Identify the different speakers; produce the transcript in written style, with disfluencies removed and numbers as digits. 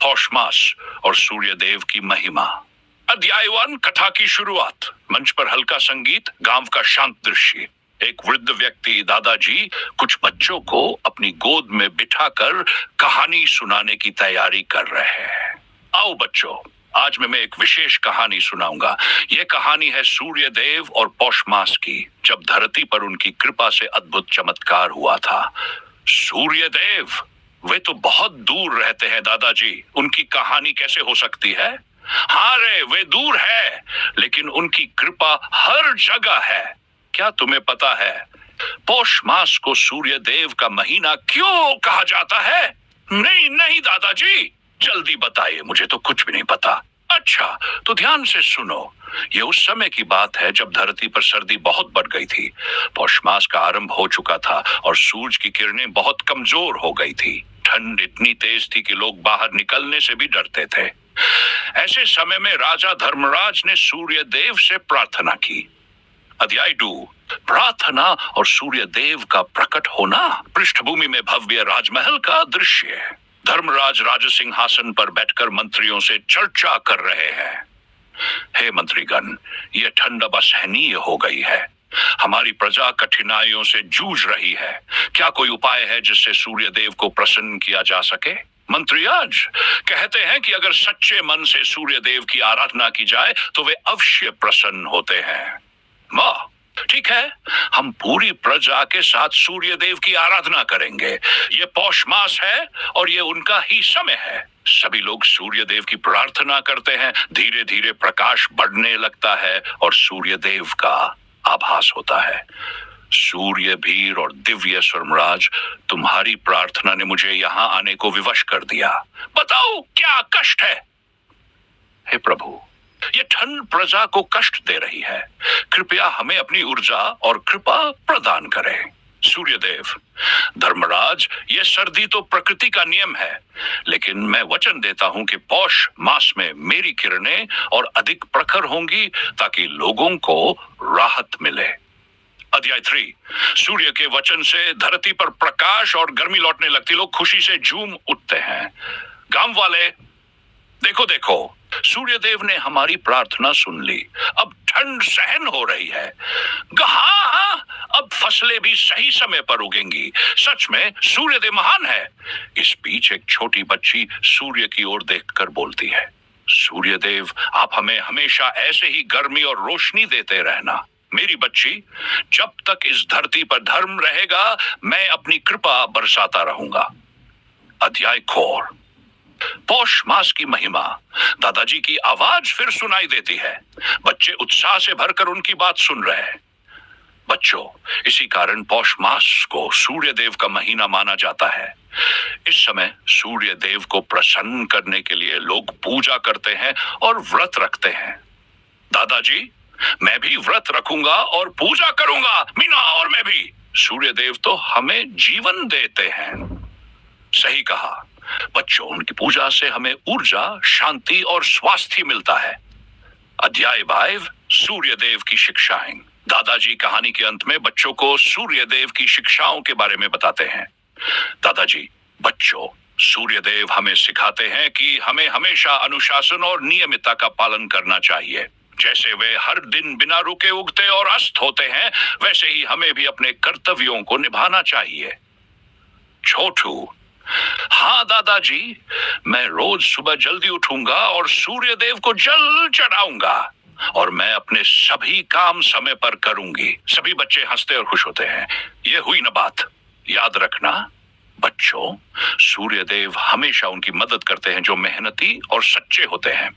Speaker 1: पौष मास और सूर्यदेव की महिमा। अध्याय 1, कथा की शुरुआत। मंच पर हल्का संगीत, गांव का शांत दृश्य। एक वृद्ध व्यक्ति दादाजी कुछ बच्चों को अपनी गोद में बिठाकर कहानी सुनाने की तैयारी कर रहे हैं। आओ बच्चों, आज मैं एक विशेष कहानी सुनाऊंगा। यह कहानी है सूर्यदेव और पौष मास की, जब धरती पर उनकी कृपा से अद्भुत चमत्कार हुआ था। सूर्यदेव, वे तो बहुत दूर रहते हैं दादाजी, उनकी कहानी कैसे हो सकती है? हाँ रे, वे दूर है, लेकिन उनकी कृपा हर जगह है। क्या तुम्हें पता है पौष मास को सूर्यदेव का महीना क्यों कहा जाता है? नहीं नहीं दादाजी, जल्दी बताइए, मुझे तो कुछ भी नहीं पता। अच्छा, तो ध्यान से सुनो। ये उस समय की बात है जब धरती पर सर्दी बहुत बढ़ गई थी। पौष मास का आरंभ हो चुका था और सूरज की किरणें बहुत कमजोर हो गई थी। ठंड इतनी तेज थी कि लोग बाहर निकलने से भी डरते थे। ऐसे समय में राजा धर्मराज ने सूर्यदेव से प्रार्थना की। अध्याय 2, प्रार्थना और सूर्यदेव का प्रकट होना। पृष्ठभूमि में भव्य राजमहल का दृश्य। धर्मराज राज सिंहासन पर बैठकर मंत्रियों से चर्चा कर रहे हैं। हे मंत्रीगण, यह ठंड अब असहनीय हो गई है। हमारी प्रजा कठिनाइयों से जूझ रही है। क्या कोई उपाय है जिससे सूर्यदेव को प्रसन्न किया जा सके? मंत्री आज कहते हैं कि अगर सच्चे मन से सूर्यदेव की आराधना की जाए तो वे अवश्य प्रसन्न होते हैं। वाह, ठीक है, हम पूरी प्रजा के साथ सूर्यदेव की आराधना करेंगे। ये पौष मास है और ये उनका ही समय है। सभी लोग सूर्यदेव की प्रार्थना करते हैं। धीरे धीरे प्रकाश बढ़ने लगता है और सूर्यदेव का आभास होता है। सूर्य वीर और दिव्य स्वरमराज, तुम्हारी प्रार्थना ने मुझे यहाँ आने को विवश कर दिया। बताओ क्या कष्ट है? हे प्रभु, ये ठंड प्रजा को कष्ट दे रही है। कृपया हमें अपनी ऊर्जा और कृपा प्रदान करें। सूर्यदेव, धर्मराज, ये सर्दी तो प्रकृति का नियम है, लेकिन मैं वचन देता हूं कि पौष मास में मेरी किरणें और अधिक प्रखर होंगी ताकि लोगों को राहत मिले। अध्याय 3, सूर्य के वचन से धरती पर प्रकाश और गर्मी लौटने लगती। लोग खुशी से झूम उठते हैं। गांव वाले, देखो देखो, सूर्यदेव ने हमारी प्रार्थना सुन ली। अब ठंड सहन हो रही है। हाँ, अब फसलें भी सही समय पर उगेंगी। सच में सूर्यदेव महान है। इस बीच एक छोटी बच्ची सूर्य की ओर देखकर बोलती है, सूर्यदेव, आप हमें हमेशा ऐसे ही गर्मी और रोशनी देते रहना। मेरी बच्ची, जब तक इस धरती पर धर्म रहेगा, मैं अपनी कृपा बरसाता रहूंगा। अध्याय 4, पौष मास की महिमा। दादाजी की आवाज फिर सुनाई देती है। बच्चे उत्साह से भरकर उनकी बात सुन रहे हैं। बच्चों, इसी कारण पौष मास को सूर्यदेव का महीना माना जाता है। इस समय सूर्यदेव को प्रसन्न करने के लिए लोग पूजा करते हैं और व्रत रखते हैं। दादाजी, मैं भी व्रत रखूंगा और पूजा करूंगा। मीना, और मैं भी। सूर्यदेव तो हमें जीवन देते हैं। सही कहा बच्चों, उनकी पूजा से हमें ऊर्जा, शांति और स्वास्थ्य मिलता है। अध्याय 5, सूर्यदेव की शिक्षाएं। दादाजी कहानी के अंत में बच्चों को सूर्यदेव की शिक्षाओं के बारे में बताते हैं। दादाजी, बच्चों, सूर्यदेव हमें सिखाते हैं कि हमें हमेशा अनुशासन और नियमितता का पालन करना चाहिए। जैसे वे हर दिन बिना रुके उगते और अस्त होते हैं, वैसे ही हमें भी अपने कर्तव्यों को निभाना चाहिए। छोटू, हाँ दादाजी, मैं रोज सुबह जल्दी उठूंगा और सूर्यदेव को जल चढ़ाऊंगा और मैं अपने सभी काम समय पर करूंगी। सभी बच्चे हंसते और खुश होते हैं। ये हुई ना बात। याद रखना बच्चों, सूर्यदेव हमेशा उनकी मदद करते हैं जो मेहनती और सच्चे होते हैं।